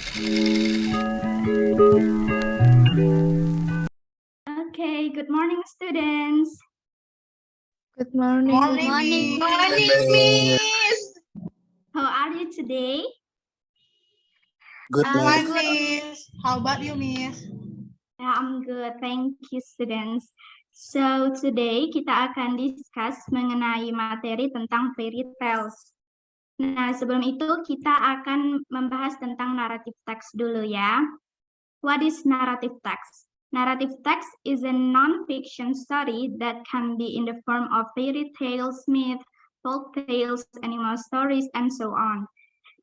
Okay, good morning, students. Good morning. Morning, Miss. How are you today? Good Fine, Miss. Miss. How about you, Miss? Yeah, I'm good. Thank you, students. So, today kita akan discuss mengenai materi tentang fairy tales. Nah, sebelum itu kita akan membahas tentang narrative text dulu ya. What is narrative text? Narrative text is a non-fiction story that can be in the form of fairy tales, myth, folk tales, animal stories, and so on.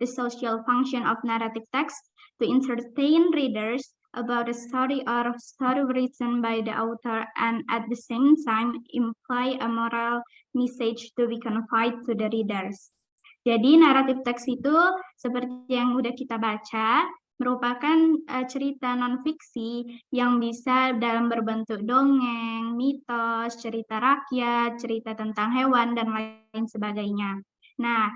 The social function of narrative text to entertain readers about a story or a story written by the author and at the same time imply a moral message to be conveyed to the readers. Jadi naratif teks itu seperti yang udah kita baca, merupakan cerita non-fiksi yang bisa dalam berbentuk dongeng, mitos, cerita rakyat, cerita tentang hewan, dan lain sebagainya. Nah,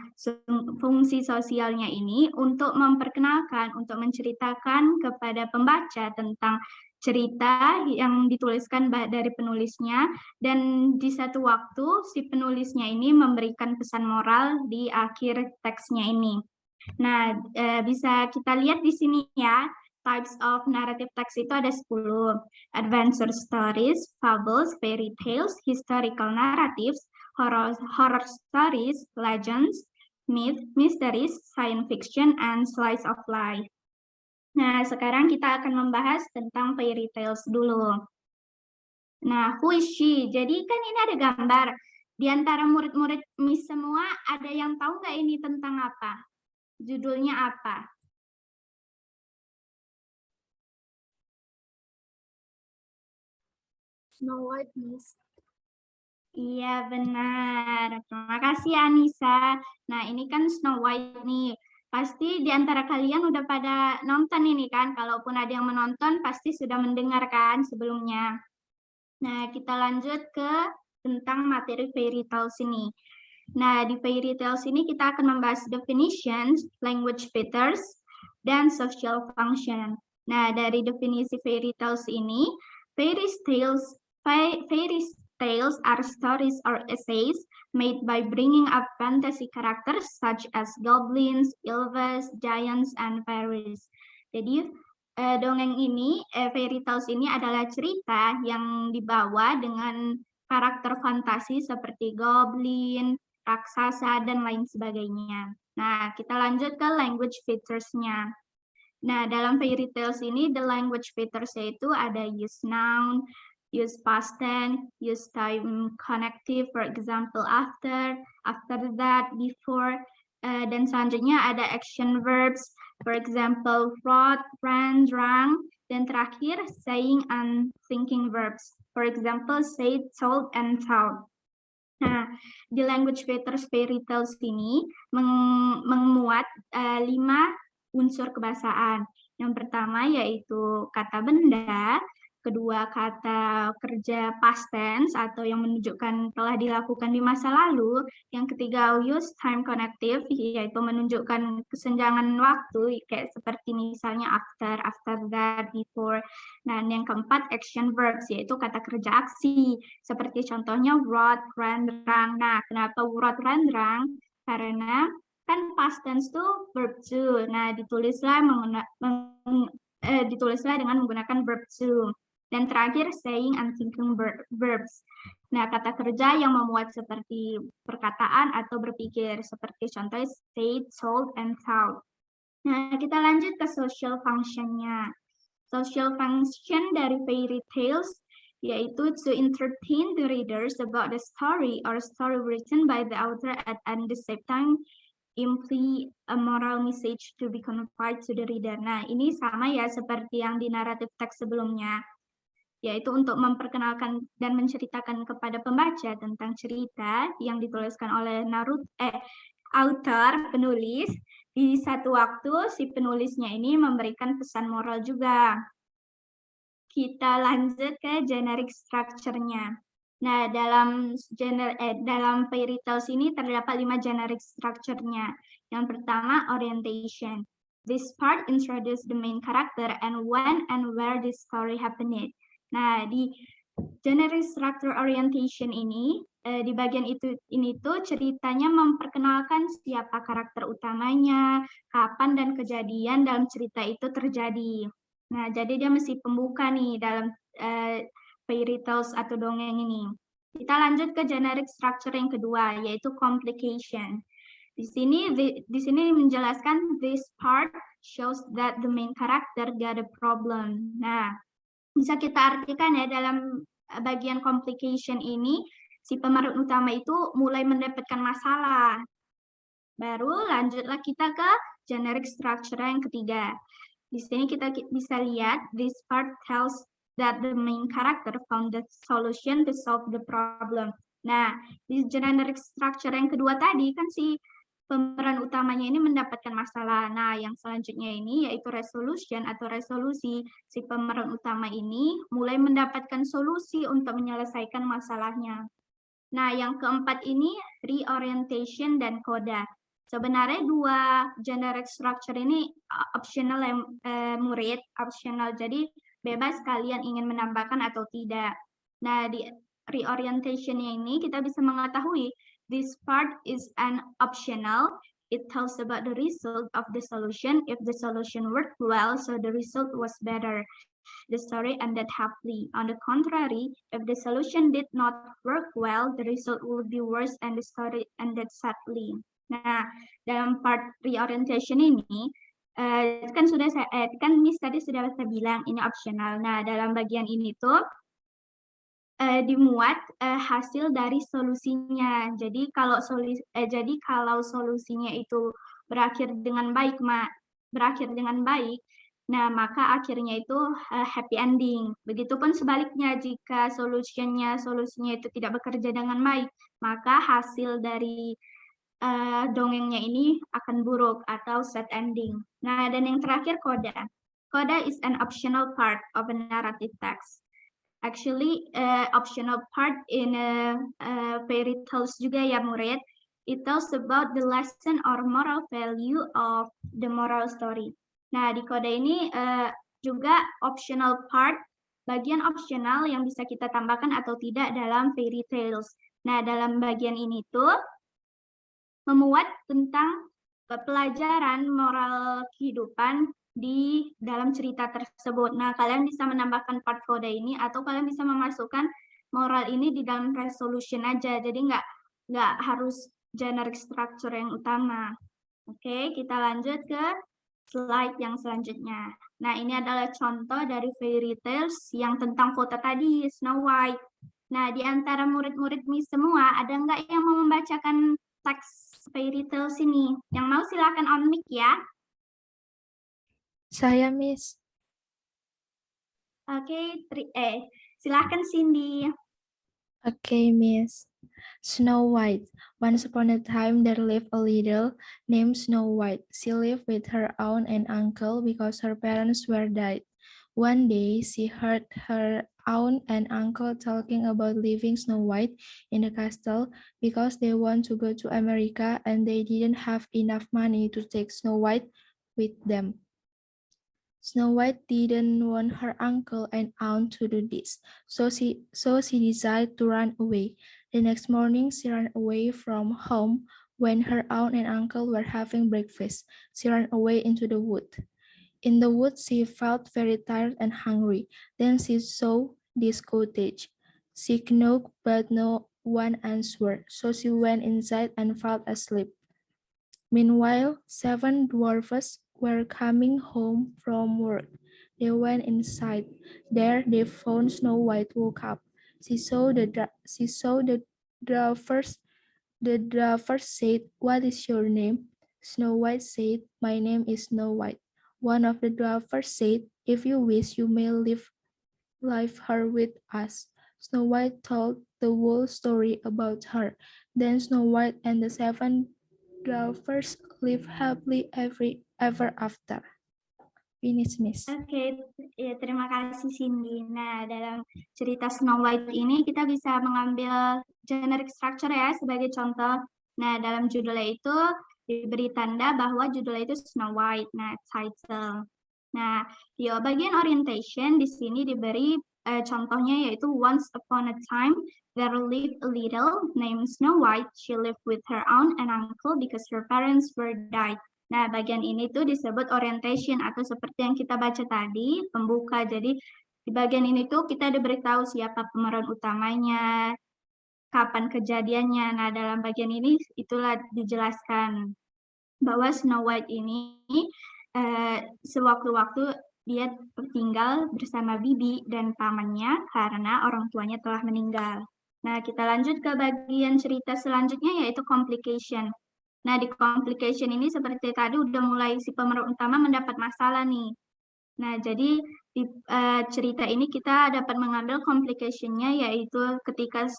fungsi sosialnya ini untuk memperkenalkan, untuk menceritakan kepada pembaca tentang cerita yang dituliskan dari penulisnya, dan di satu waktu si penulisnya ini memberikan pesan moral di akhir teksnya ini. Nah, bisa kita lihat di sini ya, types of narrative text itu ada 10. Adventure stories, fables, fairy tales, historical narratives, horror stories, legends, myth, mysteries, science fiction, and slice of life. Nah, sekarang kita akan membahas tentang fairy tales dulu. Nah, who is she? Jadi kan ini ada gambar. Di antara murid-murid Miss semua, ada yang tahu nggak ini tentang apa? Judulnya apa? Snow White, Miss. Iya, benar. Terima kasih, Anissa. Nah, ini kan Snow White nih. Pasti di antara kalian udah pada nonton ini kan? Kalaupun ada yang menonton, pasti sudah mendengarkan sebelumnya. Nah, kita lanjut ke tentang materi fairy tales ini. Nah, di fairy tales ini kita akan membahas definitions, language features, dan social function. Nah, dari definisi fairy tales ini, fairy tales are stories or essays made by bringing up fantasy characters such as goblins, elves, giants, and fairies. Jadi, dongeng ini, fairy tales ini adalah cerita yang dibawa dengan karakter fantasi seperti goblin, raksasa, dan lain sebagainya. Nah, kita lanjut ke language features-nya. Nah, dalam fairy tales ini, the language features yaitu ada use noun, use past tense, use time connective, for example, after that, before, dan selanjutnya ada action verbs, for example, wrote, ran, drank, dan terakhir saying and thinking verbs, for example, said, told, and told. Nah, di language features fairy tales ini memuat 5 unsur kebahasaan. Yang pertama yaitu kata benda, kedua kata kerja past tense atau yang menunjukkan telah dilakukan di masa lalu, yang ketiga use time connective yaitu menunjukkan kesenjangan waktu kayak seperti misalnya after that, before. Nah, yang keempat action verbs yaitu kata kerja aksi seperti contohnya wrote, ran, drank. Nah, kenapa wrote, ran, drank? Karena kan past tense tuh verb to. Nah, ditulislah dengan menggunakan verb to. Dan terakhir saying and thinking verbs. Nah, kata kerja yang memuat seperti perkataan atau berpikir seperti contohnya said, told, and told. Nah, kita lanjut ke social function-nya. Social function dari fairy tales yaitu to entertain the readers about the story or story written by the author at the same time imply a moral message to be conveyed to the reader. Nah, ini sama ya seperti yang di naratif teks sebelumnya, yaitu untuk memperkenalkan dan menceritakan kepada pembaca tentang cerita yang dituliskan oleh author, penulis. Di satu waktu, si penulisnya ini memberikan pesan moral juga. Kita lanjut ke generic structure-nya. Nah, dalam fairy tales ini terdapat 5 generic structure-nya. Yang pertama, orientation. This part introduce the main character and when and where this story happened. Nah, di generic structure orientation ini, di bagian ini tuh ceritanya memperkenalkan siapa karakter utamanya, kapan dan kejadian dalam cerita itu terjadi. Nah, jadi dia mesti pembuka nih dalam fairy tales atau dongeng ini. Kita lanjut ke generic structure yang kedua, yaitu complication. Di sini menjelaskan this part shows that the main character got a problem. Nah, bisa kita artikan ya dalam bagian complication ini, si pemeran utama itu mulai mendapatkan masalah. Baru lanjutlah kita ke generic structure yang ketiga. Di sini kita bisa lihat, this part tells that the main character found the solution to solve the problem. Nah, di generic structure yang kedua tadi kan si pemeran utamanya ini mendapatkan masalah. Nah, yang selanjutnya ini yaitu resolution atau resolusi. Si pemeran utama ini mulai mendapatkan solusi untuk menyelesaikan masalahnya. Nah, yang keempat ini reorientation dan coda. Sebenarnya dua generic structure ini optional ya, murid, optional. Jadi bebas kalian ingin menambahkan atau tidak. Nah, di reorientation-nya ini kita bisa mengetahui this part is an optional. It tells about the result of the solution. If the solution worked well, so the result was better. The story ended happily. On the contrary, if the solution did not work well, the result would be worse and the story ended sadly. Nah, dalam part reorientation ini, kan Miss tadi sudah saya bilang ini optional. Nah, dalam bagian ini tuh dimuat hasil dari solusinya. Jadi kalau solusinya itu berakhir dengan baik, nah maka akhirnya itu happy ending. Begitupun sebaliknya, jika solusinya itu tidak bekerja dengan baik, maka hasil dari dongengnya ini akan buruk atau sad ending. Nah, dan yang terakhir coda. Coda is an optional part of a narrative text. Actually, optional part in fairy tales juga ya murid. It tells about the lesson or moral value of the moral story. Nah, di kode ini juga optional part, bagian optional yang bisa kita tambahkan atau tidak dalam fairy tales. Nah, dalam bagian ini tuh memuat tentang pelajaran moral kehidupan di dalam cerita tersebut. Nah, kalian bisa menambahkan part kode ini atau kalian bisa memasukkan moral ini di dalam resolution aja. Jadi nggak harus generic structure yang utama. Oke, kita lanjut ke slide yang selanjutnya. Nah, ini adalah contoh dari fairy tales yang tentang kota tadi, Snow White. Nah, di antara murid-murid Miss semua, ada nggak yang mau membacakan teks fairy tales ini? Yang mau silakan on mic ya. Saya, Miss. Oke, silahkan Cindy. Okay, Miss. Snow White. Once upon a time, there lived a little named Snow White. She lived with her aunt and uncle because her parents were died. One day, she heard her aunt and uncle talking about leaving Snow White in the castle because they want to go to America and they didn't have enough money to take Snow White with them. Snow White didn't want her uncle and aunt to do this, so she decided to run away. The next morning, she ran away from home. When her aunt and uncle were having breakfast, she ran away into the wood. In the woods, she felt very tired and hungry. Then she saw this cottage. She knocked, but no one answered, so she went inside and fell asleep. Meanwhile, 7 dwarfs were coming home from work. They went inside. There they found Snow White woke up. She saw the dwarfs. The dwarfs said, "What is your name?" Snow White said, "My name is Snow White." One of the dwarfs said, "If you wish, you may leave her with us." Snow White told the whole story about her. Then Snow White and the 7 dwarfs lived happily ever after. Finish, Miss. Oke, ya, terima kasih Cindy. Nah, dalam cerita Snow White ini kita bisa mengambil generic structure ya sebagai contoh. Nah, dalam judulnya itu diberi tanda bahwa judulnya itu Snow White. Nah, title. Nah, di bagian orientation di sini diberi contohnya yaitu once upon a time there lived a little named Snow White. She lived with her aunt and uncle because her parents were died. Nah, bagian ini tuh disebut orientation atau seperti yang kita baca tadi, pembuka. Jadi di bagian ini tuh kita diberitahu siapa pemeran utamanya, kapan kejadiannya. Nah, dalam bagian ini itulah dijelaskan bahwa Snow White ini sewaktu-waktu dia tinggal bersama bibi dan pamannya karena orang tuanya telah meninggal. Nah, kita lanjut ke bagian cerita selanjutnya yaitu complication. Nah, di complication ini seperti tadi udah mulai si pemeran utama mendapat masalah nih. Nah, jadi di cerita ini kita dapat mengambil complication-nya yaitu ketika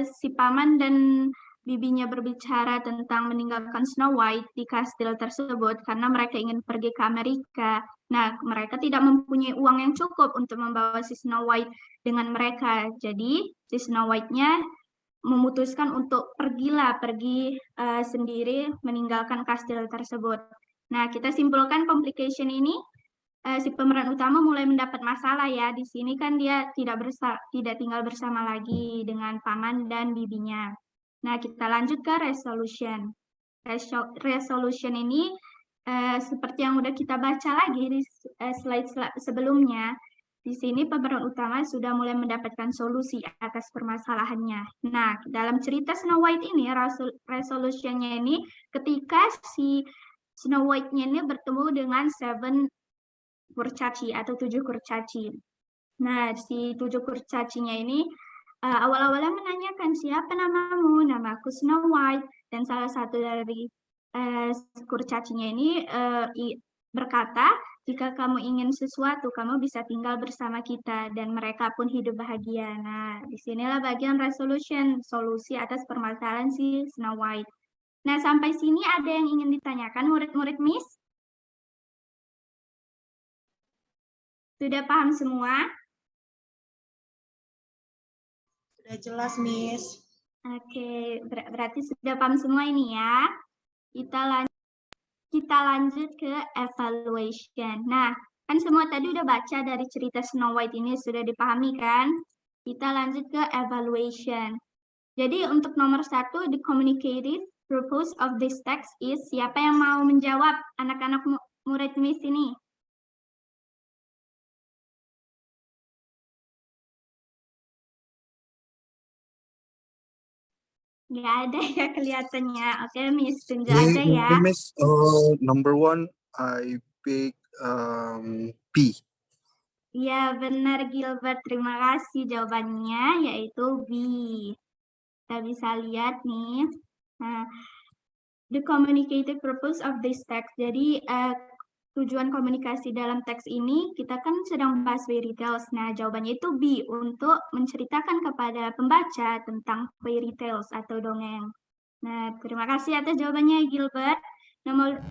si paman dan bibinya berbicara tentang meninggalkan Snow White di kastil tersebut karena mereka ingin pergi ke Amerika. Nah, mereka tidak mempunyai uang yang cukup untuk membawa si Snow White dengan mereka. Jadi, si Snow White-nya memutuskan untuk pergi sendiri meninggalkan kastil tersebut. Nah, kita simpulkan complication ini, si pemeran utama mulai mendapat masalah ya. Di sini kan dia tidak tinggal bersama lagi dengan paman dan bibinya. Nah, kita lanjut ke resolution. Resolution ini seperti yang udah kita baca lagi di slide sebelumnya. Di sini pemeran utama sudah mulai mendapatkan solusi atas permasalahannya. Nah, dalam cerita Snow White ini, resolution-nya ini ketika si Snow White-nya ini bertemu dengan 7 kurcaci atau 7 kurcaci. Nah, si 7 kurcacinya ini awal-awalnya menanyakan siapa namamu, namaku Snow White, dan salah satu dari kurcacinya ini berkata, jika kamu ingin sesuatu, kamu bisa tinggal bersama kita, dan mereka pun hidup bahagia. Nah, disinilah bagian resolution, solusi atas permasalahan si Snow White. Nah, sampai sini ada yang ingin ditanyakan murid-murid Miss? Sudah paham semua? Sudah jelas, Miss. Oke, berarti sudah paham semua ini ya. Kita lanjut ke evaluation. Nah, kan semua tadi udah baca dari cerita Snow White ini, sudah dipahami kan? Kita lanjut ke evaluation. Jadi untuk nomor 1, the communicative purpose of this text is, siapa yang mau menjawab anak-anak murid Miss ini? Nggak ada ya kelihatannya. Oke, Miss, tunjuk aja ya. Miss, number 1, I pick B. Iya, benar Gilbert. Terima kasih jawabannya, yaitu B. Kita bisa lihat nih. Nah, the communicative purpose of this text. Jadi, tujuan komunikasi dalam teks ini, kita kan sedang bahas fairy tales. Nah, jawabannya itu B, untuk menceritakan kepada pembaca tentang fairy tales atau dongeng. Nah, terima kasih atas jawabannya, Gilbert. Nomor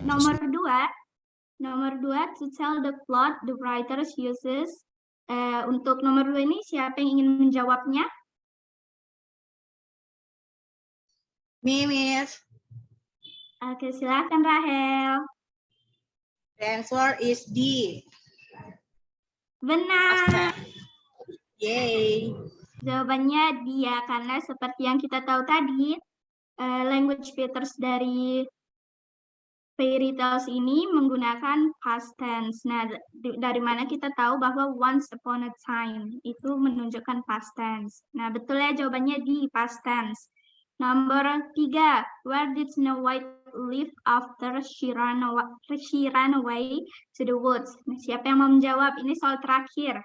2, to tell the plot, the writers uses. Untuk nomor 2 ini, siapa yang ingin menjawabnya? Me, Miss. Oke, silakan Rahel. The answer is D. Benar. Yay. Jawabannya dia, karena seperti yang kita tahu tadi, language features dari fairy tales ini menggunakan past tense. Nah, dari mana kita tahu bahwa once upon a time itu menunjukkan past tense. Nah, betul ya jawabannya di past tense. Nomor 3, where did Snow White live after she ran away to the woods? Nah, siapa yang mau menjawab? Ini soal terakhir.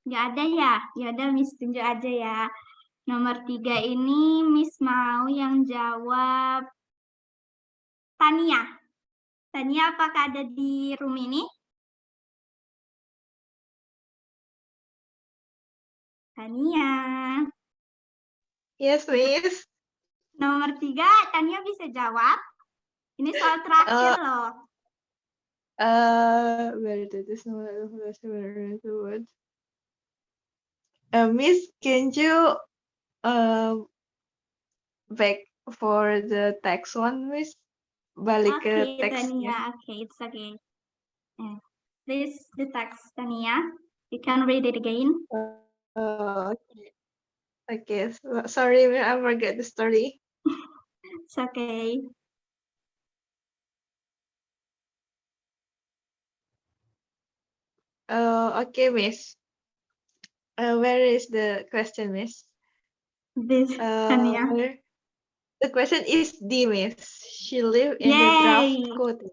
Nggak ada ya? Ya udah Miss tunjuk aja ya. Nomor 3 ini Miss mau yang jawab Tania. Tania, apakah ada di room ini? Tania. Yes, Miss. Nomor 3, Tania bisa jawab? Ini soal terakhir loh. Where did this word? Miss, can you back for the text one, Miss? Balik ke Okay, teksnya. Tania. Okay, it's okay. This is the text, Tania. You can read it again. Okay. Okay. Sorry, I forget the story. It's okay. Okay, Miss. Where is the question, Miss? This, Tania. The question is D, Miss. She lived in the Yay! draft code.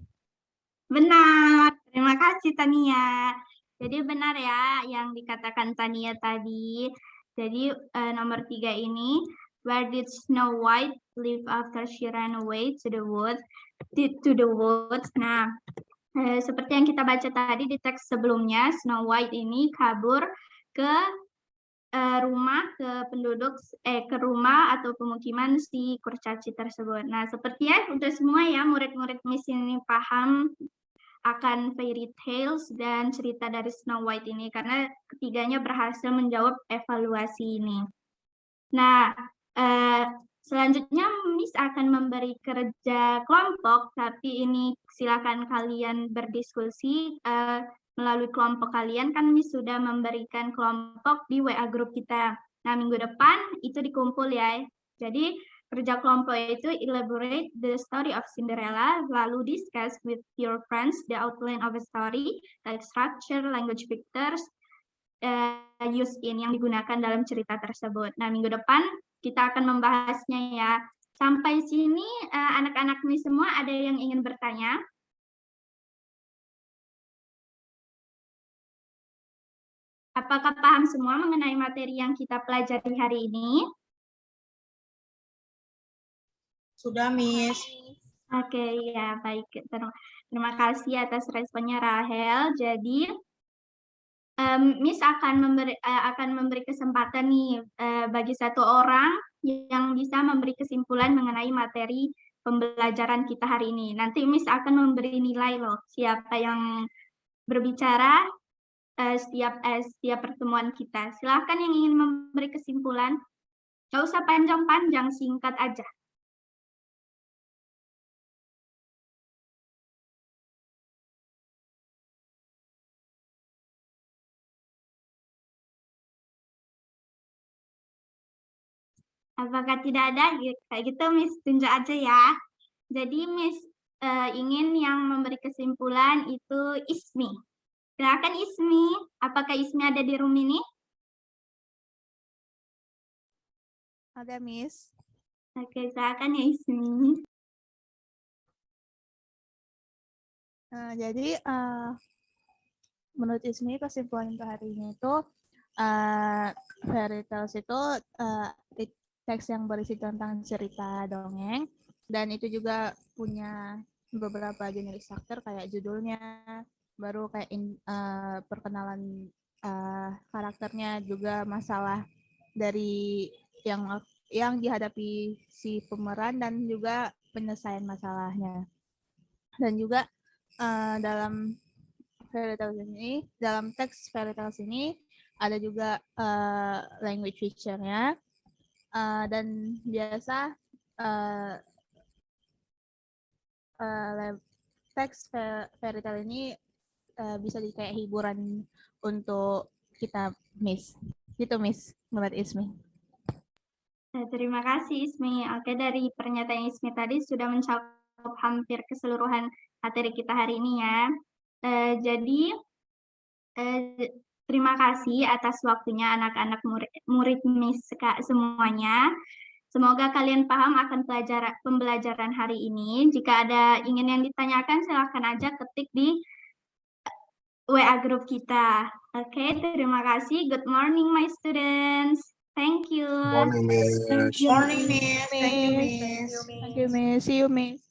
Benar, terima kasih Tania. Jadi benar ya yang dikatakan Tania tadi. Jadi nomor 3 ini, where did Snow White live after she ran away to the woods? Nah, seperti yang kita baca tadi di teks sebelumnya, Snow White ini kabur ke rumah, ke rumah atau pemukiman si kurcaci tersebut. Nah, sepertinya udah semua ya murid-murid Miss ini paham akan fairy tales dan cerita dari Snow White ini karena ketiganya berhasil menjawab evaluasi ini. Nah, selanjutnya Miss akan memberi kerja kelompok, tapi ini silakan kalian berdiskusi melalui kelompok kalian. Kan Miss sudah memberikan kelompok di WA grup kita. Nah, minggu depan itu dikumpul ya. Jadi kerja kelompok itu elaborate the story of Cinderella, lalu discuss with your friends the outline of a story, like structure, language pictures, use in yang digunakan dalam cerita tersebut. Nah, minggu depan kita akan membahasnya ya. Sampai sini anak-anak ini semua ada yang ingin bertanya? Apakah paham semua mengenai materi yang kita pelajari hari ini? Sudah, Miss. Oke, ya baik. Terima kasih atas responnya Rahel. Jadi Miss akan memberi kesempatan nih bagi satu orang yang bisa memberi kesimpulan mengenai materi pembelajaran kita hari ini. Nanti Miss akan memberi nilai loh siapa yang berbicara setiap pertemuan kita. Silakan yang ingin memberi kesimpulan. Nggak usah panjang-panjang, singkat aja. Apakah tidak ada? Kayak gitu Miss tunjuk aja ya. Jadi Miss ingin yang memberi kesimpulan itu Ismi. Silakan Ismi. Apakah Ismi ada di room ini? Ada, Miss. Oke, silakan ya Ismi. Jadi menurut Ismi kesimpulan untuk hari ini itu fairy tales itu teks yang berisi tentang cerita dongeng, dan itu juga punya beberapa jenis karakter kayak judulnya, baru kayak perkenalan karakternya, juga masalah dari yang dihadapi si pemeran dan juga penyelesaian masalahnya. Dan juga dalam fairy tales ini, dalam teks fairy tales ini ada juga language feature-nya. Dan biasa teks fairy tale ini bisa jadi kayak hiburan untuk kita, Miss. Gitu, Miss, menurut Ismi. Terima kasih Ismi. Oke, dari pernyataan Ismi tadi sudah mencakup hampir keseluruhan materi kita hari ini ya. Jadi terima kasih atas waktunya anak-anak murid Miss semuanya. Semoga kalian paham akan pembelajaran hari ini. Jika ada ingin yang ditanyakan, silahkan aja ketik di WA grup kita. Oke, terima kasih. Good morning, my students. Thank you. Morning, Miss. Morning, Miss. Thank you, Miss. Thank you, Miss. See you, Miss.